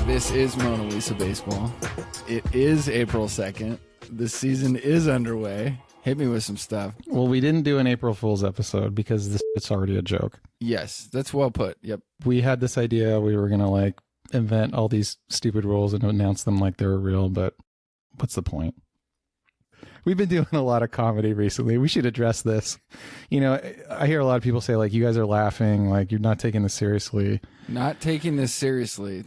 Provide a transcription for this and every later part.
This is Mona Lisa Baseball. It is April 2nd. The season is underway. Hit me with some stuff. Well, we didn't do an April Fool's episode because it's already a joke. Yes, that's well put. Yep. We had this idea we were going to invent all these stupid rules and announce them like they were real, but what's the point? We've been doing a lot of comedy recently. We should address this. You know, I hear a lot of people say, you guys are laughing, you're not taking this seriously. Not taking this seriously.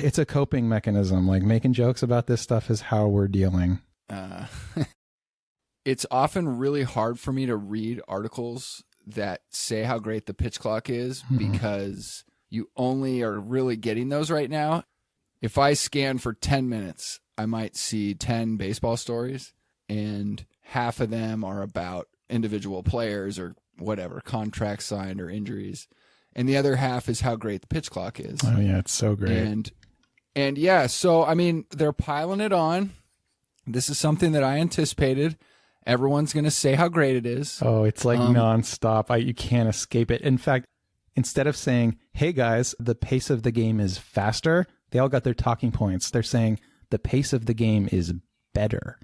It's a coping mechanism. Making jokes about this stuff is how we're dealing. It's often really hard for me to read articles that say how great the pitch clock is because you only are really getting those right now. If I scan for 10 minutes, I might see 10 baseball stories, and half of them are about individual players or whatever, contracts signed or injuries. And the other half is how great the pitch clock is. Oh, yeah, it's so great. And yeah, so, I mean, they're piling it on. This is something that I anticipated. Everyone's going to say how great it is. Oh, it's nonstop. You can't escape it. In fact, instead of saying, hey, guys, the pace of the game is faster, they all got their talking points. They're saying the pace of the game is better.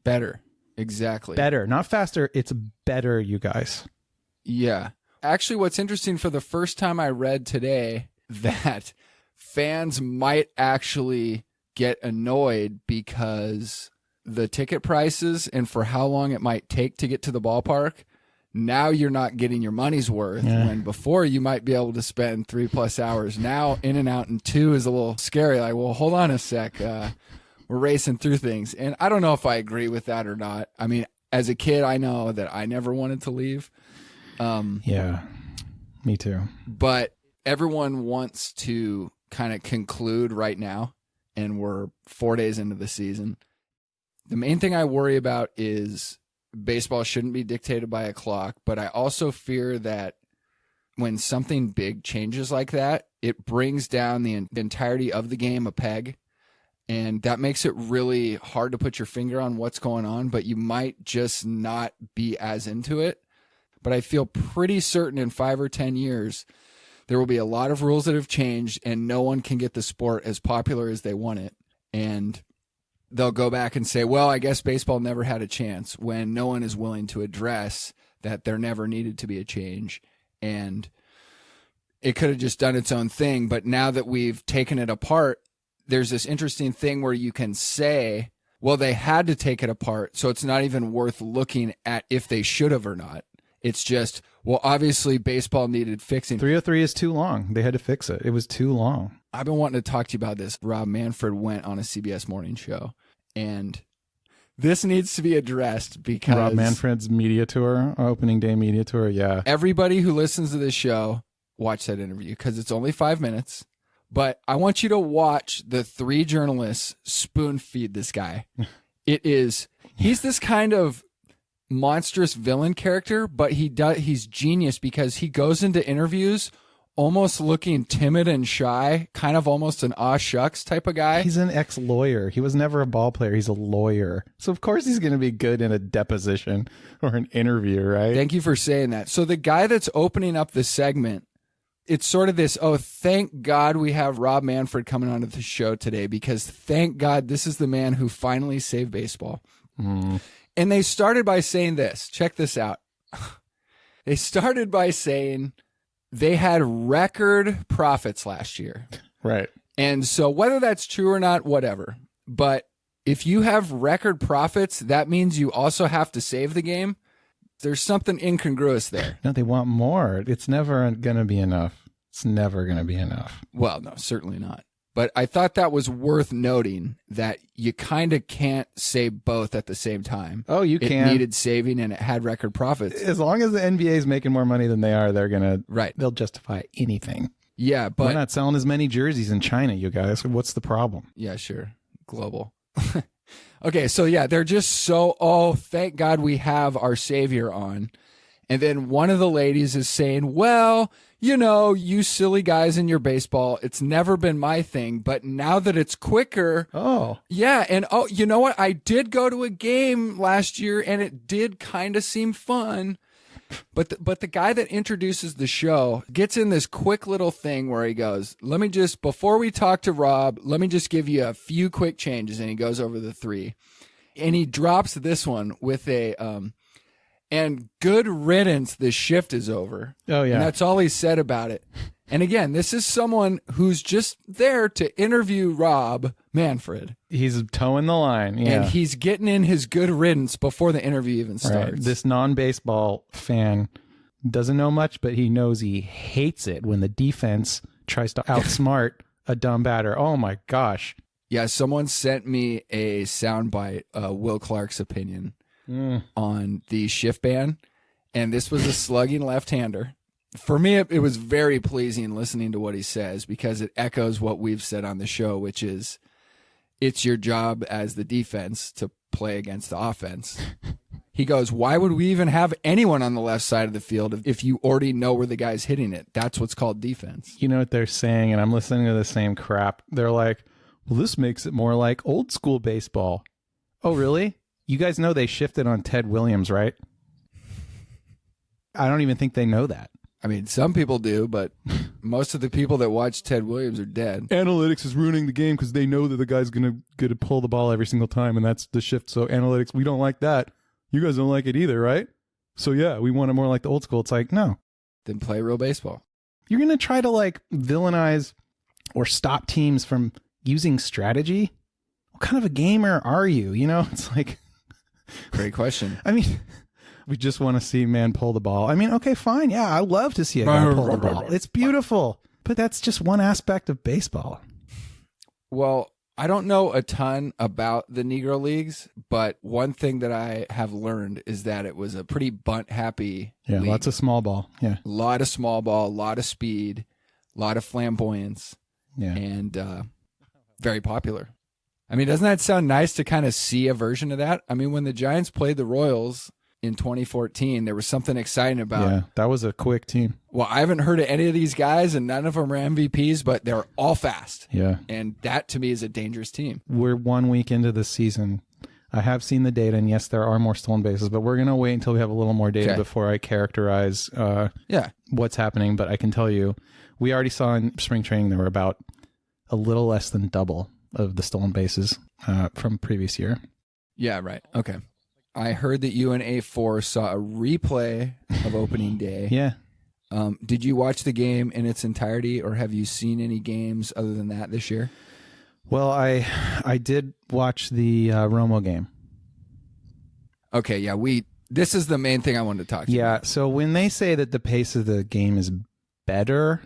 Better. Exactly. Better. Not faster. It's better, you guys. Yeah. Actually, what's interesting, for the first time I read today that fans might actually get annoyed because the ticket prices and for how long it might take to get to the ballpark, now you're not getting your money's worth. Yeah. When before you might be able to spend 3+ hours. Now in and out in 2 is a little scary. Well, hold on a sec. We're racing through things. And I don't know if I agree with that or not. I mean, as a kid, I know that I never wanted to leave. Yeah, me too. But everyone wants to kind of conclude right now, and we're 4 days into the season. The main thing I worry about is baseball shouldn't be dictated by a clock, but I also fear that when something big changes like that, it brings down the entirety of the game a peg, and that makes it really hard to put your finger on what's going on, but you might just not be as into it. But I feel pretty certain in 5 or 10 years, there will be a lot of rules that have changed, and no one can get the sport as popular as they want it. And they'll go back and say, well, I guess baseball never had a chance, when no one is willing to address that there never needed to be a change. And it could have just done its own thing. But now that we've taken it apart, there's this interesting thing where you can say, well, they had to take it apart, so it's not even worth looking at if they should have or not. It's just, well, obviously baseball needed fixing. 303 is too long. They had to fix it. It was too long. I've been wanting to talk to you about this. Rob Manfred went on a CBS morning show, and this needs to be addressed because Rob Manfred's media tour, opening day media tour, yeah. Everybody who listens to this show, watch that interview because it's only 5 minutes. But I want you to watch the 3 journalists spoon feed this guy. He's this kind of monstrous villain character, but he's genius because he goes into interviews almost looking timid and shy, kind of almost an aw shucks type of guy. He's an ex-lawyer. He was never a ball player. He's a lawyer. So of course he's going to be good in a deposition or an interview, right? Thank you for saying that. So the guy that's opening up the segment, it's sort of this, oh, thank God we have Rob Manfred coming onto the show today, because thank God this is the man who finally saved baseball. And they started by saying this. Check this out. They started by saying they had record profits last year. Right. And so whether that's true or not, whatever. But if you have record profits, that means you also have to save the game. There's something incongruous there. No, they want more. It's never going to be enough. It's never going to be enough. Well, no, certainly not. But I thought that was worth noting, that you kind of can't say both at the same time. Oh, you can. It needed saving and it had record profits. As long as the NBA is making more money than they are, they're going to, right. They'll justify anything. Yeah, but we're not selling as many jerseys in China, you guys. What's the problem? Yeah, sure. Global. Okay, so yeah, they're just so, oh, thank God we have our savior on. And then one of the ladies is saying, well, you know, you silly guys in your baseball, it's never been my thing, but now that it's quicker. Oh. Yeah, and oh, you know what? I did go to a game last year, and it did kind of seem fun. But the guy that introduces the show gets in this quick little thing where he goes, before we talk to Rob, let me just give you a few quick changes. And he goes over the 3. And he drops this one with and good riddance, the shift is over. Oh, yeah. And that's all he said about it. And again, this is someone who's just there to interview Rob Manfred. He's towing the line. Yeah. And he's getting in his good riddance before the interview even starts. Right. This non-baseball fan doesn't know much, but he knows he hates it when the defense tries to outsmart a dumb batter. Oh, my gosh. Yeah, someone sent me a soundbite, Will Clark's opinion on the shift ban. And this was a slugging left-hander. For me, it was very pleasing listening to what he says because it echoes what we've said on the show, which is it's your job as the defense to play against the offense. He goes, why would we even have anyone on the left side of the field if you already know where the guy's hitting it? That's what's called defense. You know what they're saying, and I'm listening to the same crap. They're like, well, this makes it more like old school baseball. Oh, really? You guys know they shifted on Ted Williams, right? I don't even think they know that. I mean, some people do, but most of the people that watch Ted Williams are dead. Analytics is ruining the game because they know that the guy's going to pull the ball every single time, and that's the shift. So analytics, we don't like that. You guys don't like it either, right? So yeah, we want it more like the old school. It's like, no. Then play real baseball. You're going to try to like villainize or stop teams from using strategy? What kind of a gamer are you? You know, it's like... Great question. I mean... We just want to see man pull the ball. I mean, okay, fine. Yeah, I love to see a guy pull the ball. It's beautiful. But that's just one aspect of baseball. Well, I don't know a ton about the Negro Leagues, but one thing that I have learned is that it was a pretty bunt-happy league. Lots of small ball. Yeah. A lot of small ball, a lot of speed, a lot of flamboyance, and very popular. I mean, doesn't that sound nice to kind of see a version of that? I mean, when the Giants played the Royals in 2014, there was something exciting about. Yeah, that was a quick team. Well, I haven't heard of any of these guys, and none of them are MVPs, but they're all fast. Yeah. And that, to me, is a dangerous team. We're 1 week into the season. I have seen the data, and yes, there are more stolen bases, but we're going to wait until we have a little more data before I characterize what's happening. But I can tell you, we already saw in spring training there were about a little less than double of the stolen bases from previous year. Yeah, right. Okay. I heard that you and A4 saw a replay of opening day. Yeah. Did you watch the game in its entirety, or have you seen any games other than that this year? Well, I did watch the Romo game. Okay, yeah, this is the main thing I wanted to talk to you about. So when they say that the pace of the game is better,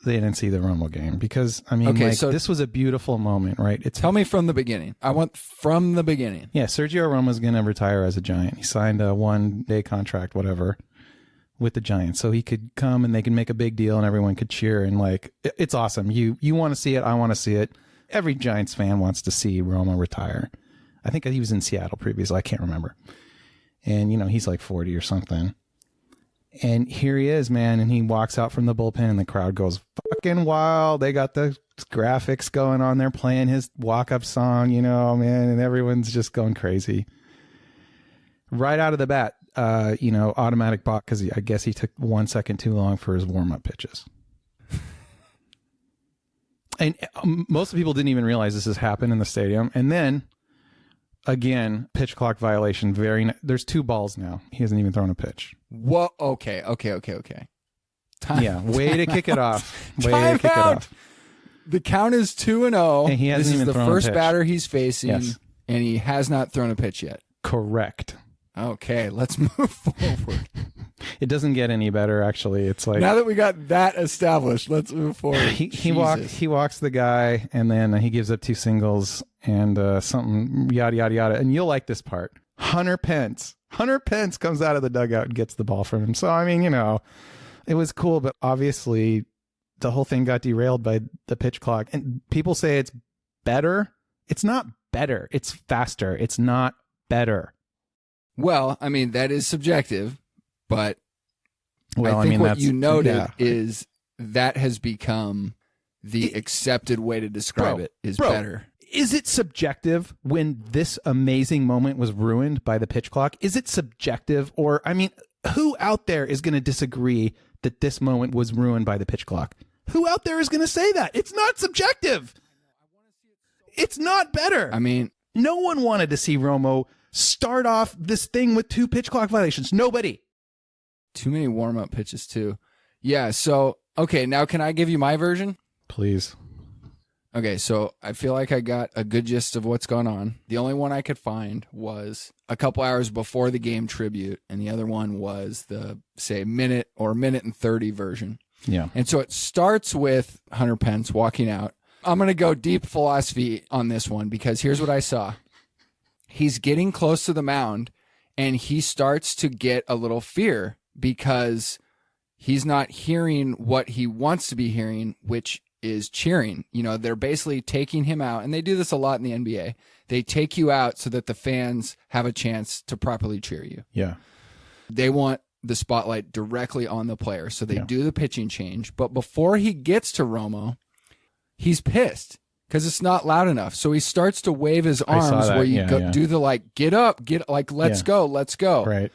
they didn't see the Romo game because, I mean, this was a beautiful moment, right? Tell me from the beginning. I want from the beginning. Yeah, Sergio Romo's going to retire as a Giant. He signed a 1-day contract, whatever, with the Giants. So he could come and they can make a big deal and everyone could cheer. And, like, it's awesome. You want to see it. I want to see it. Every Giants fan wants to see Romo retire. I think he was in Seattle previously. I can't remember. And, you know, he's like 40 or something. And here he is, man, and he walks out from the bullpen, and the crowd goes fucking wild. They got the graphics going on. They're playing his walk-up song, you know, man, and everyone's just going crazy. Right out of the bat, automatic balk because I guess he took 1 second too long for his warm-up pitches. And most people didn't even realize this has happened in the stadium. And then, again, pitch clock violation. There's 2 balls now. He hasn't even thrown a pitch. Whoa, okay. Way to kick it off. Time out. The count is 2-0. And he hasn't this even is the thrown first a pitch. batter he's facing, yes. And he has not thrown a pitch yet. Correct. Okay, let's move forward. It doesn't get any better, actually. It's like, now that we got that established, let's move forward. He walks the guy, and then he gives up 2 singles and something yada yada yada. And you'll like this part. Hunter Pence comes out of the dugout and gets the ball from him. So I mean, you know, it was cool, but obviously the whole thing got derailed by the pitch clock. And people say it's better. It's not better. It's faster. It's not better. Well, I mean, that is subjective, but I think what you noted is that has become the accepted way to describe it is better. Is it subjective when this amazing moment was ruined by the pitch clock? Is it subjective? Or, I mean, who out there is going to disagree that this moment was ruined by the pitch clock? Who out there is going to say that? It's not subjective. It's not better. I mean, no one wanted to see Romo start off this thing with 2 pitch clock violations. Nobody. Too many warm-up pitches, too. Yeah, so, okay, now can I give you my version? Please. Okay, so I feel like I got a good gist of what's going on. The only one I could find was a couple hours before the game tribute, and the other one was the, say, minute and 30 version. Yeah. And so it starts with Hunter Pence walking out. I'm going to go deep philosophy on this one because here's what I saw. He's getting close to the mound, and he starts to get a little fear because he's not hearing what he wants to be hearing, which is cheering. You know, they're basically taking him out, and they do this a lot in the NBA. They take you out so that the fans have a chance to properly cheer you. Yeah. They want the spotlight directly on the player, so they do the pitching change. But before he gets to Romo, he's pissed because it's not loud enough. So he starts to wave his arms where you do the like, get up, let's go. Right.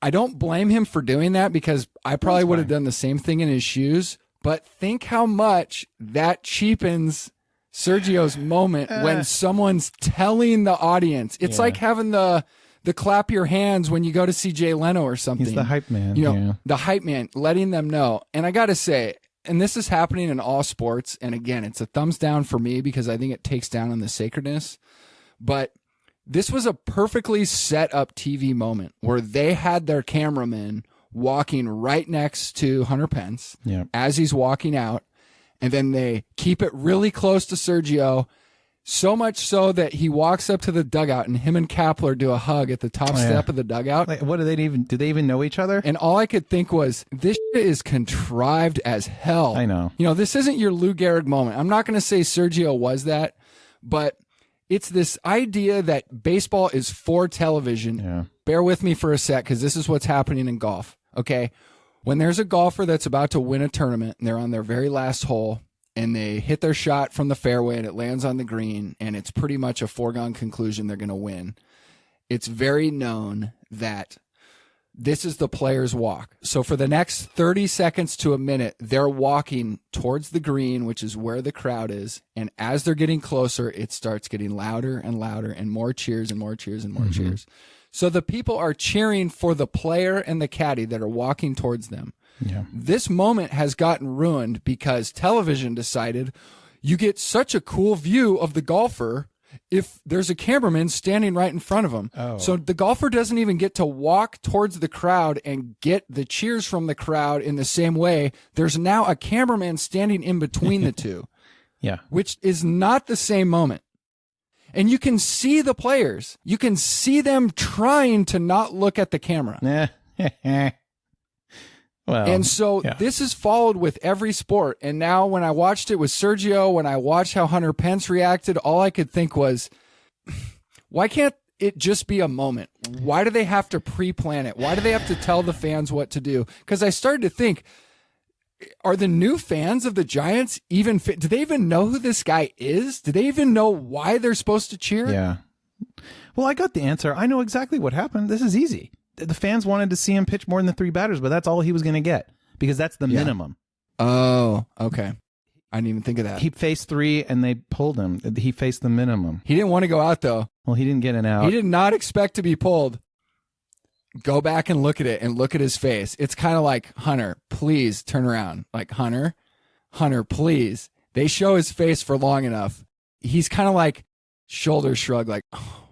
I don't blame him for doing that because I probably would have done the same thing in his shoes. But think how much that cheapens Sergio's moment when someone's telling the audience. It's like having the clap your hands when you go to see Jay Leno or something. He's the hype man. You know, the hype man, letting them know. And I got to say, and this is happening in all sports. And again, it's a thumbs down for me because I think it takes down on the sacredness. But this was a perfectly set up TV moment where they had their cameraman walking right next to Hunter Pence as he's walking out. And then they keep it really close to Sergio, so much so that he walks up to the dugout and him and Kapler do a hug at the top step of the dugout. Like, what do they even know each other? And all I could think was, this shit is contrived as hell. I know. You know, this isn't your Lou Gehrig moment. I'm not going to say Sergio was that, but it's this idea that baseball is for television. Yeah. Bear with me for a sec because this is what's happening in golf. Okay. When there's a golfer that's about to win a tournament and they're on their very last hole and they hit their shot from the fairway and it lands on the green and it's pretty much a foregone conclusion they're going to win, it's very known that this is the player's walk. So for the next 30 seconds to a minute, they're walking towards the green, which is where the crowd is. And as they're getting closer, it starts getting louder and louder and more cheers and more cheers and more cheers. So the people are cheering for the player and the caddy that are walking towards them. Yeah. This moment has gotten ruined because television decided you get such a cool view of the golfer if there's a cameraman standing right in front of him. Oh. So the golfer doesn't even get to walk towards the crowd and get the cheers from the crowd in the same way. There's now a cameraman standing in between the two. Yeah. Which is not the same moment. And you can see the players. You can see them trying to not look at the camera. Well, and so this is followed with every sport. And now when I watched it with Sergio, when I watched how Hunter Pence reacted, all I could think was, why can't it just be a moment? Why do they have to pre-plan it? Why do they have to tell the fans what to do? Because I started to think, are the new fans of the Giants even fit? Do they even know who this guy is? Do they even know why they're supposed to cheer? Yeah. Well, I got the answer. I know exactly what happened. This is easy. The fans wanted to see him pitch more than 3 batters, but that's all he was going to get because that's the minimum. Oh, okay. I didn't even think of that. He faced 3 and they pulled him. He faced the minimum. He didn't want to go out, though. Well, he didn't get an out. He did not expect to be pulled. Go back and look at it and look at his face. It's kind of like, Hunter, please turn around. Like, Hunter, please. They show his face for long enough. He's kind of like shoulder shrug, like, oh.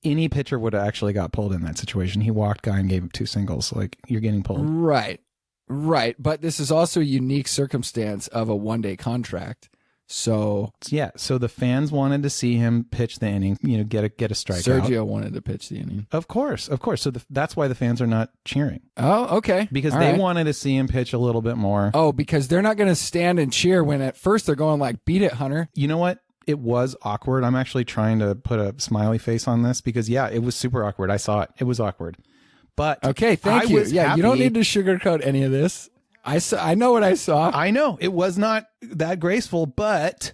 Any pitcher would have actually got pulled in that situation. He walked guy and gave him 2 singles. Like, you're getting pulled. Right. But this is also a unique circumstance of a one-day contract. So yeah. So the fans wanted to see him pitch the inning. You know, get a strikeout. Sergio wanted to pitch the inning. Of course. So that's why the fans are not cheering. Oh, okay. Because they wanted to see him pitch a little bit more. Oh, because they're not going to stand and cheer when at first they're going like, "Beat it, Hunter." You know what? It was awkward. I'm actually trying to put a smiley face on this because, it was super awkward. I saw it. It was awkward. But okay, thank you. Yeah, you don't need to sugarcoat any of this. I know what I saw. I know. It was not that graceful, but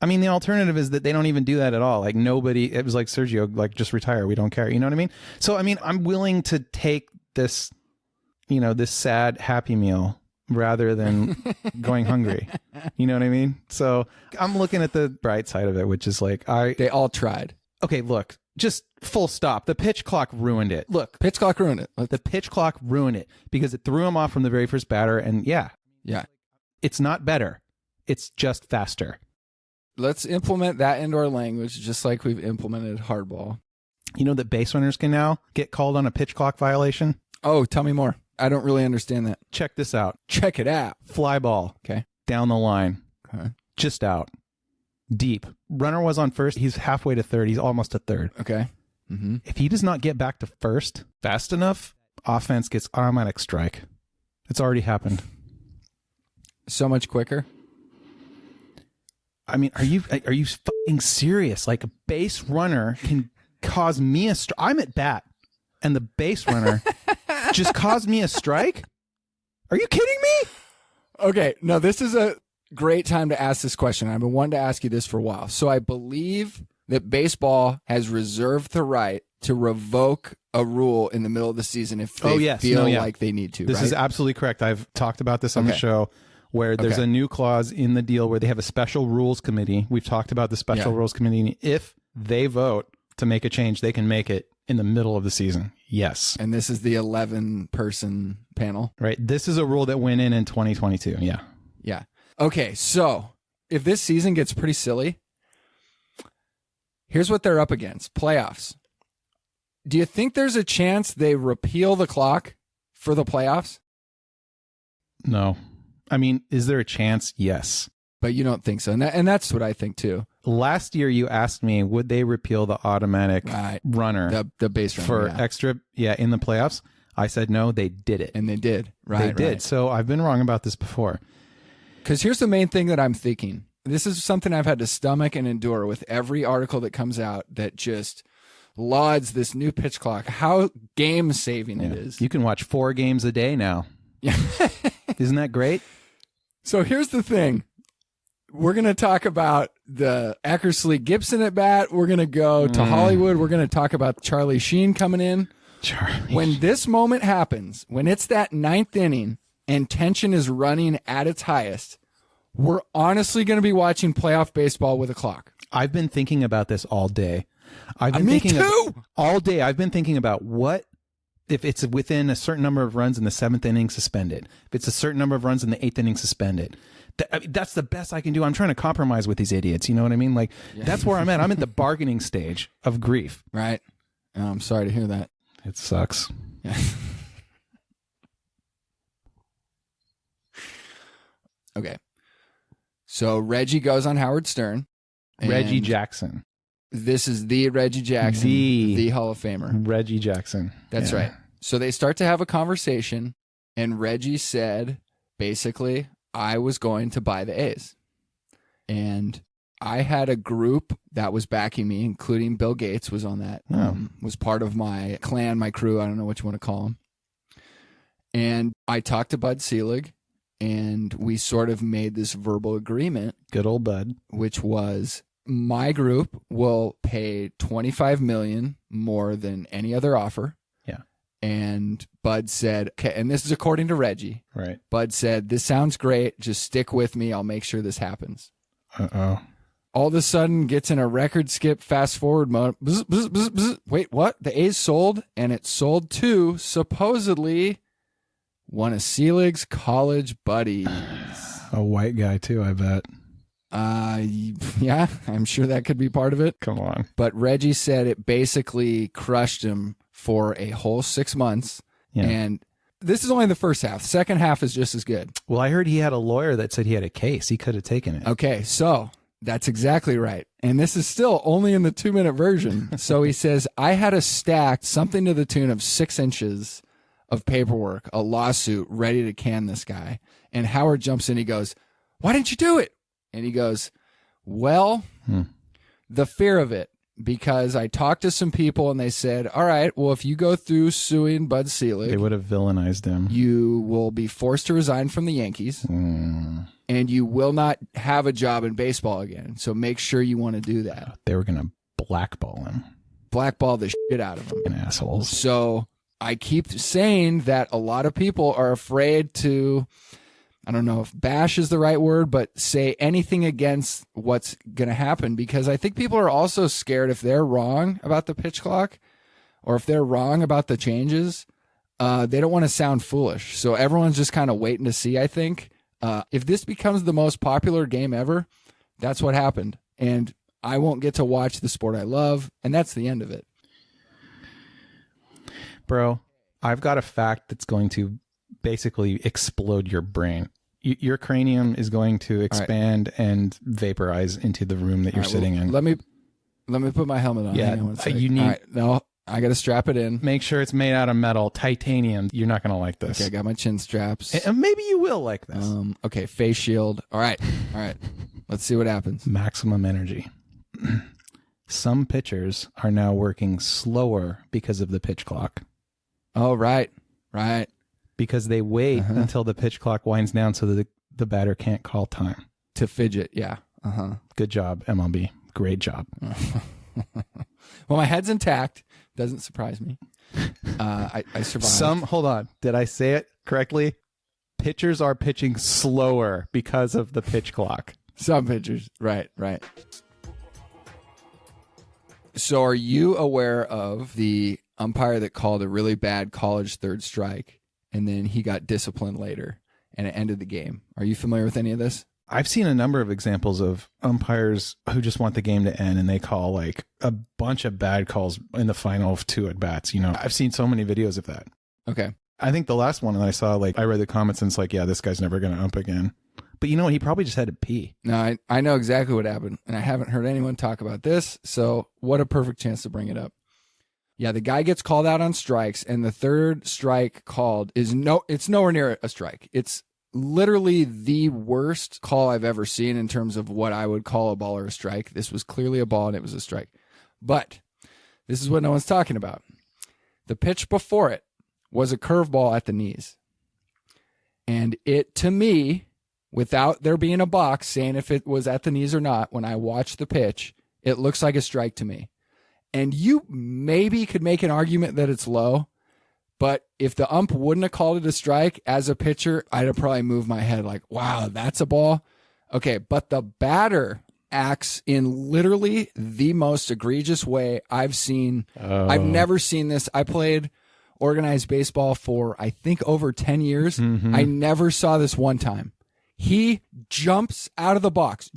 I mean, the alternative is that they don't even do that at all. Like nobody, it was like Sergio, like just retire. We don't care. You know what I mean? So, I mean, I'm willing to take this, this sad happy meal rather than going hungry. You know what I mean? So I'm looking at the bright side of it, which is like, they all tried. Okay, look, just full stop. The pitch clock ruined it. Look, Pitch clock ruined it. the pitch clock ruined it because it threw him off from the very first batter. And yeah, it's not better. It's just faster. Let's implement that into our language, just like we've implemented hardball. You know that base runners can now get called on a pitch clock violation? Oh, tell me more. I don't really understand that. Check this out. Check it out. Fly ball. Okay. Down the line. Okay. Just out. Deep. Runner was on first. He's halfway to third. He's almost to third. Okay. Mm-hmm. If he does not get back to first fast enough, offense gets automatic strike. It's already happened. So much quicker. I mean, are you fucking serious? Like a base runner can cause me a strike. I'm at bat, and the base runner just caused me a strike? Are you kidding me? Okay, no, this is a great time to ask this question. I've been wanting to ask you this for a while. So I believe that baseball has reserved the right to revoke a rule in the middle of the season if they feel like they need to. This is absolutely correct. I've talked about this on the show, where there's a new clause in the deal where they have a special rules committee. We've talked about the special rules committee. If they vote to make a change, they can make it in the middle of the season. Yes. And this is the 11-person panel. Right. This is a rule that went in 2022. Yeah. Yeah. Okay, so if this season gets pretty silly, here's what they're up against. Playoffs. Do you think there's a chance they repeal the clock for the playoffs? No. I mean, is there a chance? Yes. But you don't think so. And that's what I think too. Last year, you asked me, would they repeal the automatic runner? The base runner. For extra, in the playoffs? I said no, they did it. And they did. Right. They did. So I've been wrong about this before. Because here's the main thing that I'm thinking. This is something I've had to stomach and endure with every article that comes out that just lauds this new pitch clock, how game-saving it is. You can watch 4 games a day now. Yeah. Isn't that great? So here's the thing. We're going to talk about the Eckersley Gibson at bat. We're going to go to Hollywood. We're going to talk about Charlie Sheen coming in. When this moment happens, when it's that 9th inning and tension is running at its highest, we're honestly going to be watching playoff baseball with a clock. I've been thinking about this all day. Me too. All day. I've been thinking about what if it's within a certain number of runs in the 7th inning, suspended. If it's a certain number of runs in the 8th inning, suspended. That's the best I can do. I'm trying to compromise with these idiots. You know what I mean? Like, that's where I'm at. I'm at the bargaining stage of grief. Right. Oh, I'm sorry to hear that. It sucks. Yeah. Okay. So Reggie goes on Howard Stern. Reggie Jackson. This is the Reggie Jackson, the Hall of Famer. Reggie Jackson. That's right. So they start to have a conversation, and Reggie said, basically, I was going to buy the A's. And I had a group that was backing me, including Bill Gates was on that, was part of my clan, my crew. I don't know what you want to call him. And I talked to Bud Selig, and we sort of made this verbal agreement. Good old Bud. Which was, my group will pay $25 million more than any other offer. Yeah. And Bud said, okay, and this is according to Reggie. Right. Bud said, this sounds great. Just stick with me. I'll make sure this happens. Uh-oh. All of a sudden gets in a record skip fast forward mode. Bzz, bzz, bzz, bzz. Wait, what? The A's sold, and it sold to supposedly one of Selig's college buddies. A white guy too, I bet. Yeah, I'm sure that could be part of it. Come on. But Reggie said it basically crushed him for a whole 6 months. Yeah. And this is only the first half. The second half is just as good. Well, I heard he had a lawyer that said he had a case. He could have taken it. Okay, so that's exactly right. And this is still only in the 2-minute version. So he says, I had a stack, something to the tune of 6 inches of paperwork, a lawsuit ready to can this guy. And Howard jumps in. He goes, why didn't you do it? And he goes, well, the fear of it. because I talked to some people and they said, all right, well, if you go through suing Bud Selig, They would have villainized him. you will be forced to resign from the Yankees and you will not have a job in baseball again. So make sure you want to do that. They were going to blackball him. Blackball the shit out of him. Fucking assholes. So I keep saying that a lot of people are afraid to, I don't know if bash is the right word, but say anything against what's going to happen, because I think people are also scared if they're wrong about the pitch clock or if they're wrong about the changes, they don't want to sound foolish. So everyone's just kind of waiting to see, I think. If this becomes the most popular game ever, that's what happened. And I won't get to watch the sport I love, and that's the end of it. Bro, I've got a fact that's going to basically explode your brain. Your cranium is going to expand and vaporize into the room that you're sitting in. Let me put my helmet on. Yeah, you need. All right, no, I got to strap it in. Make sure it's made out of metal, titanium. You're not going to like this. Okay, I got my chin straps. And maybe you will like this. Okay, face shield. All right. Let's see what happens. Maximum energy. Some pitchers are now working slower because of the pitch clock. Oh, right. Because they wait until the pitch clock winds down so that the batter can't call time. To fidget, yeah. Good job, MLB. Great job. Well, my head's intact. Doesn't surprise me. I survived. Hold on. Did I say it correctly? Pitchers are pitching slower because of the pitch clock. Some pitchers. Right. So are you aware of the umpire that called a really bad college third strike and then he got disciplined later and it ended the game? Are you familiar with any of this? I've seen a number of examples of umpires who just want the game to end and they call like a bunch of bad calls in the final of 2 at-bats. You know, I've seen so many videos of that. Okay. I think the last one that I saw, like I read the comments and it's like, yeah, this guy's never going to ump again. But you know what? He probably just had to pee. No, I know exactly what happened, and I haven't heard anyone talk about this, so what a perfect chance to bring it up. Yeah, the guy gets called out on strikes, and the third strike called it's nowhere near a strike. It's literally the worst call I've ever seen in terms of what I would call a ball or a strike. This was clearly a ball, and it was a strike. But this is what no one's talking about. The pitch before it was a curveball at the knees. And it, to me, without there being a box saying if it was at the knees or not, when I watch the pitch, it looks like a strike to me. And you maybe could make an argument that it's low, but if the ump wouldn't have called it a strike, as a pitcher, I'd have probably moved my head like, wow, that's a ball. Okay, but the batter acts in literally the most egregious way I've seen. I've never seen this. I played organized baseball for, I think, over 10 years. I never saw this one time. He jumps out of the box,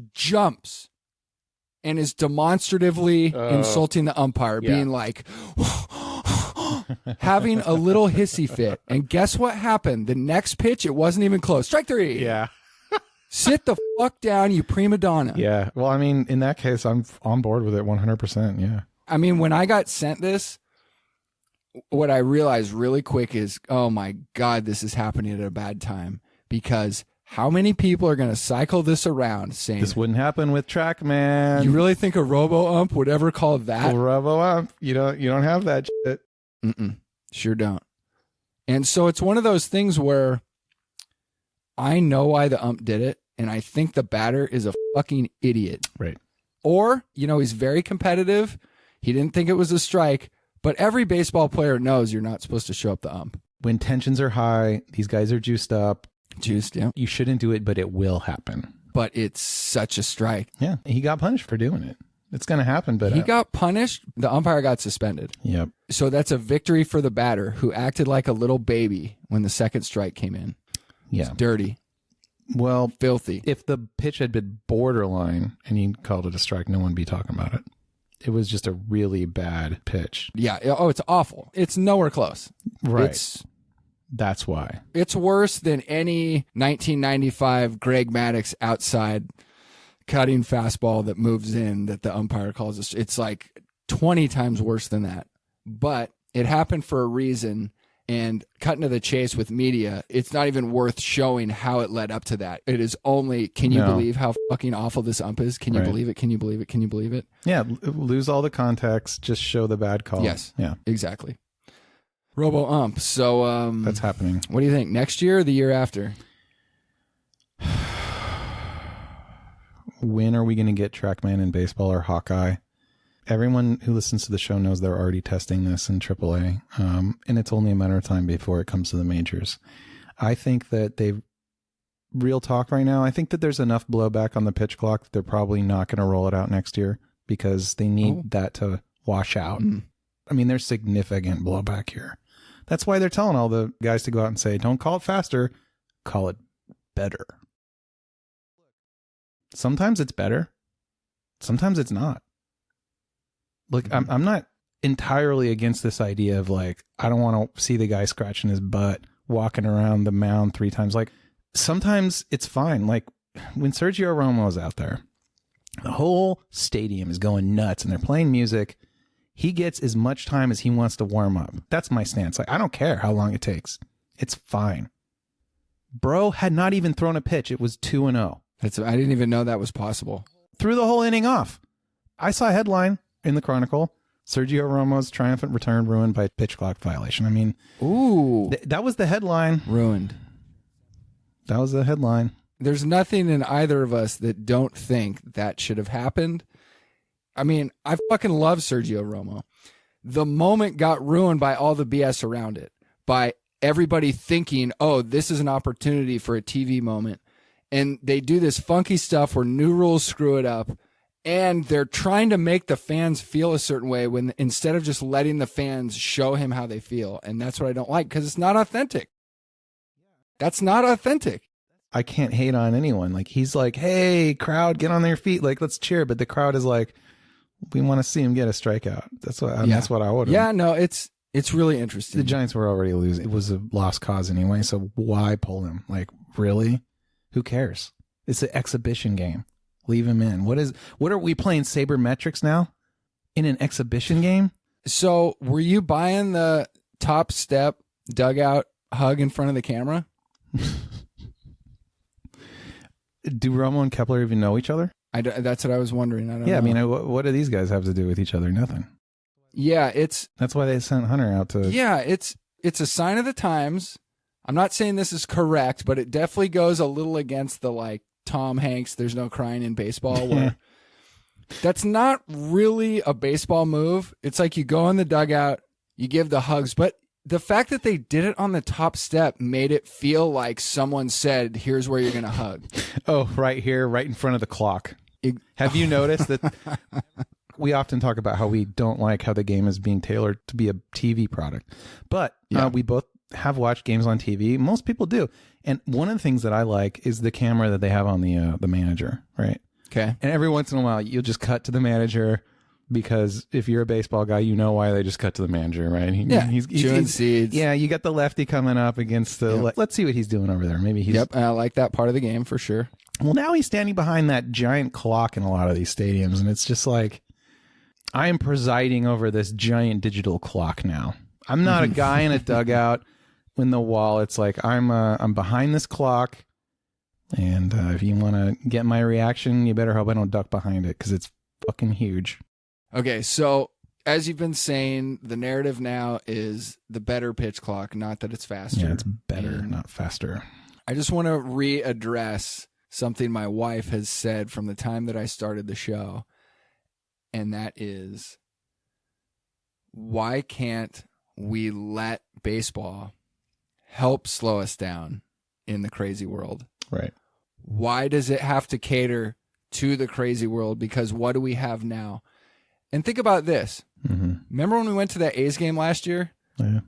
and is demonstratively insulting the umpire, being like, having a little hissy fit. And guess what happened? The next pitch, it wasn't even close. Strike 3. Yeah. Sit the fuck down, you prima donna. Yeah. Well, I mean, in that case, I'm on board with it 100%. Yeah. I mean, when I got sent this, what I realized really quick is, oh my God, this is happening at a bad time, because how many people are going to cycle this around saying this wouldn't happen with TrackMan? You really think a robo ump would ever call that? A robo ump? You don't have that shit. Sure don't. And so it's one of those things where I know why the ump did it, and I think the batter is a fucking idiot. Right. Or, he's very competitive. He didn't think it was a strike, but every baseball player knows you're not supposed to show up the ump. When tensions are high, these guys are juiced up. Yeah. You shouldn't do it, but it will happen. But it's such a strike. Yeah. He got punished for doing it. It's going to happen, but... He got punished. The umpire got suspended. Yep. So that's a victory for the batter, who acted like a little baby when the second strike came in. Yeah. It's dirty. Well... Filthy. If the pitch had been borderline and he called it a strike, no one would be talking about it. It was just a really bad pitch. Yeah. Oh, it's awful. It's nowhere close. Right. That's why. It's worse than any 1995 Greg Maddux outside cutting fastball that moves in that the umpire calls us. It's like 20 times worse than that. But it happened for a reason, And cutting to the chase with media, it's not even worth showing how it led up to that. It is only, can you believe how fucking awful this ump is? Can you believe it? Can you believe it? Can you believe it? Yeah, lose all the context, just show the bad call. Yes. Yeah. Exactly. Robo ump. So that's happening. What do you think? Next year or the year after? When are we going to get TrackMan in baseball or Hawkeye? Everyone who listens to the show knows they're already testing this in AAA, and it's only a matter of time before it comes to the majors. I think that real talk right now, I think that there's enough blowback on the pitch clock that they're probably not going to roll it out next year because they need that to wash out. I mean, there's significant blowback here. That's why they're telling all the guys to go out and say, don't call it faster, call it better. Sometimes it's better. Sometimes it's not. Look, I'm not entirely against this idea of like, I don't want to see the guy scratching his butt, walking around the mound 3 times. Like, sometimes it's fine. Like, when Sergio Romo is out there, the whole stadium is going nuts and they're playing music. He gets as much time as he wants to warm up. That's my stance. Like, I don't care how long it takes. It's fine. Bro had not even thrown a pitch. It was 2-0. I didn't even know that was possible. Threw the whole inning off. I saw a headline in the Chronicle, Sergio Romo's triumphant return ruined by pitch clock violation. I mean, ooh, that was the headline. Ruined. That was the headline. There's nothing in either of us that don't think that should have happened. I mean, I fucking love Sergio Romo. The moment got ruined by all the BS around it, by everybody thinking, oh, this is an opportunity for a TV moment. And they do this funky stuff where new rules screw it up. And they're trying to make the fans feel a certain way when instead of just letting the fans show him how they feel. And that's what I don't like because it's not authentic. That's not authentic. I can't hate on anyone. Like, he's like, hey, crowd, get on their feet. Like, let's cheer. But the crowd is like, we want to see him get a strikeout. That's what that's what I would have. Yeah, no, it's really interesting. The Giants were already losing. It was a lost cause anyway. So why pull him? Like, really? Who cares? It's an exhibition game. Leave him in. What are we playing sabermetrics now? In an exhibition game? So were you buying the top step dugout hug in front of the camera? Do Romo and Kepler even know each other? That's what I was wondering. I don't know. I mean, what do these guys have to do with each other? Nothing. Yeah, that's why they sent Hunter out to. Yeah, it's a sign of the times. I'm not saying this is correct, but it definitely goes a little against the like Tom Hanks, there's no crying in baseball, where that's not really a baseball move. It's like you go in the dugout, you give the hugs, but the fact that they did it on the top step made it feel like someone said, here's where you're going to hug. Oh, right here, right in front of the clock. Have you noticed that we often talk about how we don't like how the game is being tailored to be a TV product, but we both have watched games on TV. Most people do. And one of the things that I like is the camera that they have on the manager, right? Okay. And every once in a while, you'll just cut to the manager because if you're a baseball guy, you know why they just cut to the manager, right? He's chewing seeds. Yeah, you got the lefty coming up against the... Let's see what he's doing over there. Maybe he's... Yep, I like that part of the game for sure. Well, now he's standing behind that giant clock in a lot of these stadiums, and it's just like, I am presiding over this giant digital clock now. I'm not a guy in a dugout in the wall. It's like I'm behind this clock, and if you want to get my reaction, you better hope I don't duck behind it because it's fucking huge. Okay, so as you've been saying, the narrative now is the better pitch clock, not that it's faster. Yeah, it's better, not faster. I just want to readdress something my wife has said from the time that I started the show, and that is, why can't we let baseball help slow us down in the crazy world? Right. Why does it have to cater to the crazy world? Because what do we have now? And think about this. Mm-hmm. Remember when we went to that A's game last year? Yeah.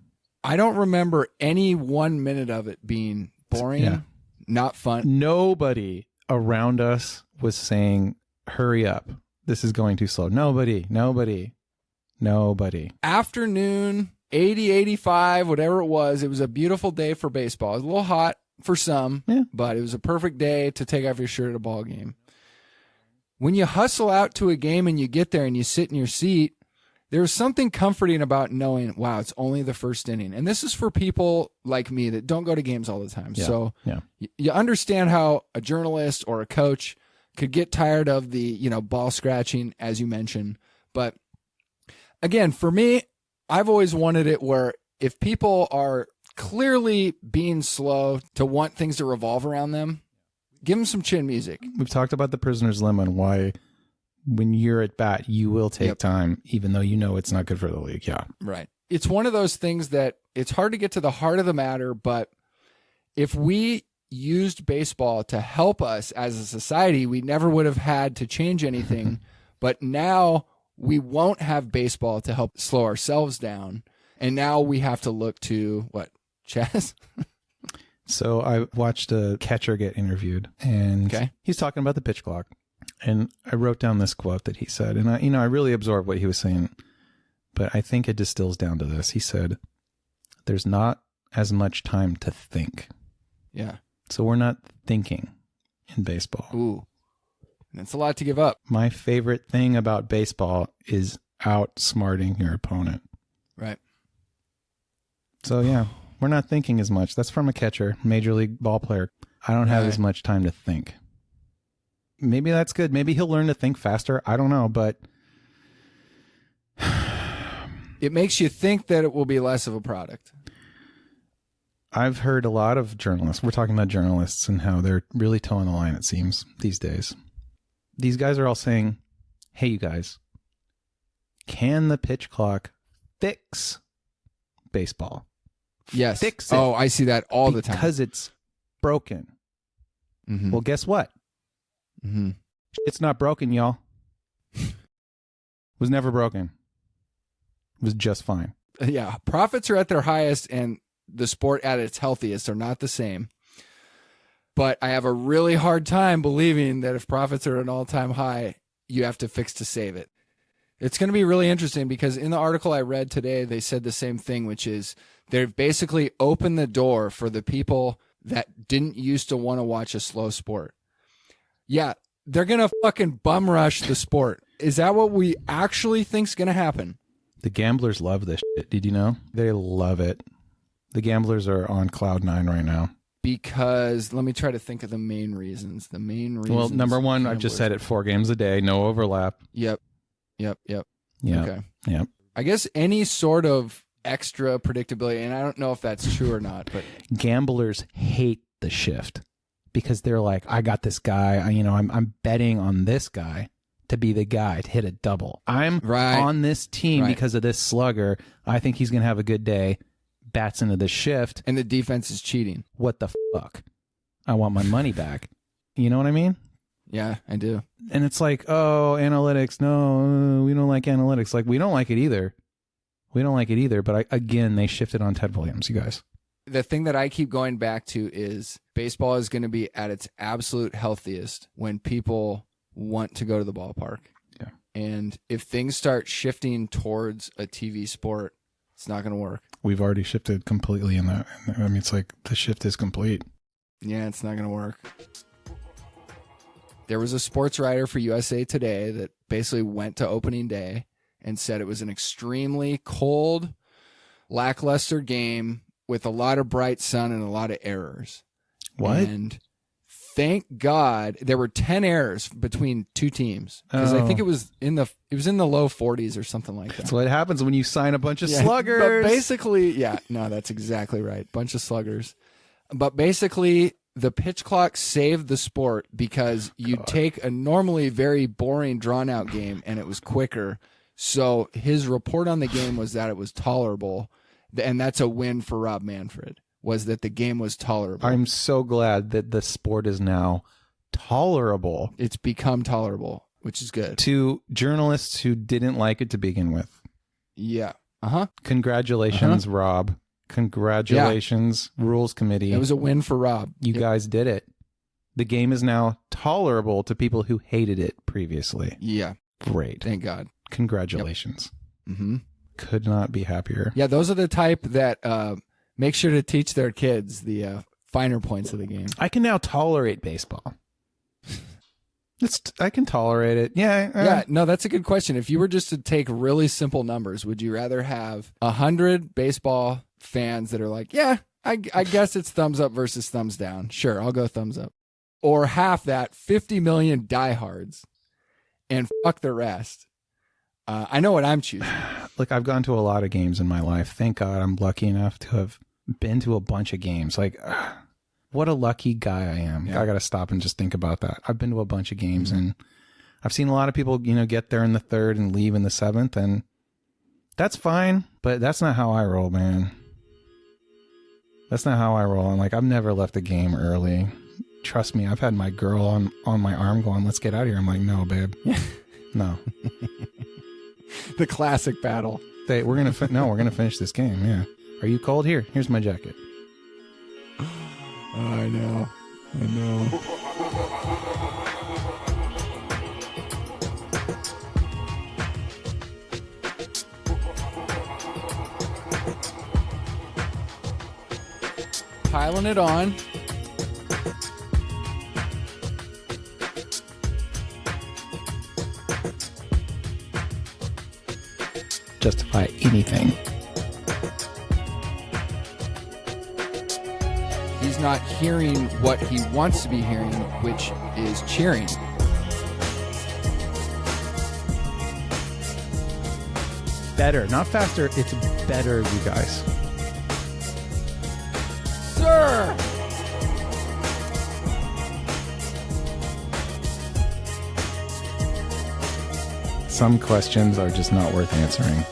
I don't remember any 1 minute of it being boring, not fun. Nobody around us was saying, hurry up. This is going too slow. Nobody. Afternoon, 80, 85, whatever it was a beautiful day for baseball. It was a little hot for some, but it was a perfect day to take off your shirt at a ball game. When you hustle out to a game and you get there and you sit in your seat, there's something comforting about knowing, wow, it's only the first inning. And this is for people like me that don't go to games all the time. Yeah. So Yeah. you understand how a journalist or a coach could get tired of the, ball scratching, as you mentioned. But again, for me, I've always wanted it where if people are clearly being slow to want things to revolve around them, give them some chin music. We've talked about the prisoner's limb and why when you're at bat, you will take time, even though you know it's not good for the league. Yeah. Right. It's one of those things that it's hard to get to the heart of the matter, but if we used baseball to help us as a society, we never would have had to change anything. But now we won't have baseball to help slow ourselves down. And now we have to look to what? Chess? So I watched a catcher get interviewed, and he's talking about the pitch clock. And I wrote down this quote that he said, and I really absorbed what he was saying, but I think it distills down to this. He said, "There's not as much time to think." Yeah. So we're not thinking in baseball. Ooh, that's a lot to give up. My favorite thing about baseball is outsmarting your opponent. Right. So yeah, we're not thinking as much. That's from a catcher, major league ball player. I don't have as much time to think. Maybe that's good. Maybe he'll learn to think faster. I don't know, but it makes you think that it will be less of a product. I've heard a lot of journalists. We're talking about journalists and how they're really towing the line, it seems, these days. These guys are all saying, hey, you guys, can the pitch clock fix baseball? Yes. Fix it. Oh, I see that all the time. Because it's broken. Mm-hmm. Well, guess what? Mm-hmm. It's not broken, y'all. It was never broken. It was just fine. Yeah. Profits are at their highest and the sport at its healthiest are not the same. But I have a really hard time believing that if profits are at an all-time high, you have to fix to save it. It's going to be really interesting because in the article I read today, they said the same thing, which is they've basically opened the door for the people that didn't used to want to watch a slow sport. Yeah, they're going to fucking bum rush the sport. Is that what we actually think is going to happen? The gamblers love this shit. Did you know? They love it. The gamblers are on cloud nine right now. Because let me try to think of the main reasons. Well, number one, I've just said it, 4 games a day, no overlap. Yep. Yeah. Okay. Yep. I guess any sort of extra predictability, and I don't know if that's true or not, but gamblers hate the shift because they're like, I got this guy. I'm betting on this guy to be the guy to hit a double. I'm on this team because of this slugger. I think he's going to have a good day. Bats into the shift. And the defense is cheating. What the fuck? I want my money back. You know what I mean? Yeah, I do. And it's like, oh, analytics. No, we don't like analytics. Like, we don't like it either. But again, they shifted on Ted Williams, you guys. The thing that I keep going back to is baseball is going to be at its absolute healthiest when people want to go to the ballpark. Yeah. And if things start shifting towards a TV sport, it's not going to work. We've already shifted completely in that. I mean, it's like the shift is complete. Yeah, it's not going to work. There was a sports writer for USA Today that basically went to opening day and said it was an extremely cold, lackluster game with a lot of bright sun and a lot of errors. What? And thank God there were 10 errors between two teams because I think it was in the low 40s or something like that. That's what happens when you sign a bunch of sluggers. But basically, that's exactly right. Bunch of sluggers. But basically, the pitch clock saved the sport because you'd take a normally very boring, drawn-out game, and it was quicker. So his report on the game was that it was tolerable, and that's a win for Rob Manfred, was that the game was tolerable. I'm so glad that the sport is now tolerable. It's become tolerable, which is good. To journalists who didn't like it to begin with. Yeah. Congratulations, Rob. Congratulations, Rules Committee. It was a win for Rob. You guys did it. The game is now tolerable to people who hated it previously. Yeah. Great. Thank God. Congratulations. Yep. Mm-hmm. Could not be happier. Yeah, those are the type that make sure to teach their kids the finer points of the game. I can now tolerate baseball. I can tolerate it. Yeah. Yeah, no, that's a good question. If you were just to take really simple numbers, would you rather have 100 baseball fans that are like, yeah, I guess it's thumbs up versus thumbs down. Sure, I'll go thumbs up. Or half that, 50 million diehards, and fuck the rest. I know what I'm choosing. Look, I've gone to a lot of games in my life. Thank God I'm lucky enough to have been to a bunch of games. Like, what a lucky guy I am. Yeah. I got to stop and just think about that. I've been to a bunch of games, and I've seen a lot of people, get there in the third and leave in the seventh, and that's fine, but that's not how I roll, man. That's not how I roll. And like, I've never left a game early. Trust me, I've had my girl on my arm going, let's get out of here. I'm like, no, babe. No. The classic battle. We're going to finish this game. Yeah. Are you cold? Here's my jacket. I know. Piling it on. Justify anything. He's not hearing what he wants to be hearing, which is cheering. Better, not faster. It's better, you guys. Sir! Some questions are just not worth answering.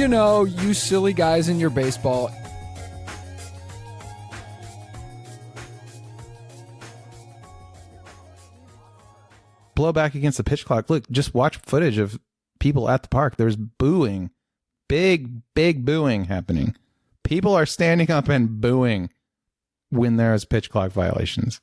You silly guys in your baseball. Blow back against the pitch clock. Look, just watch footage of people at the park. There's booing. Big booing happening. People are standing up and booing when there's pitch clock violations.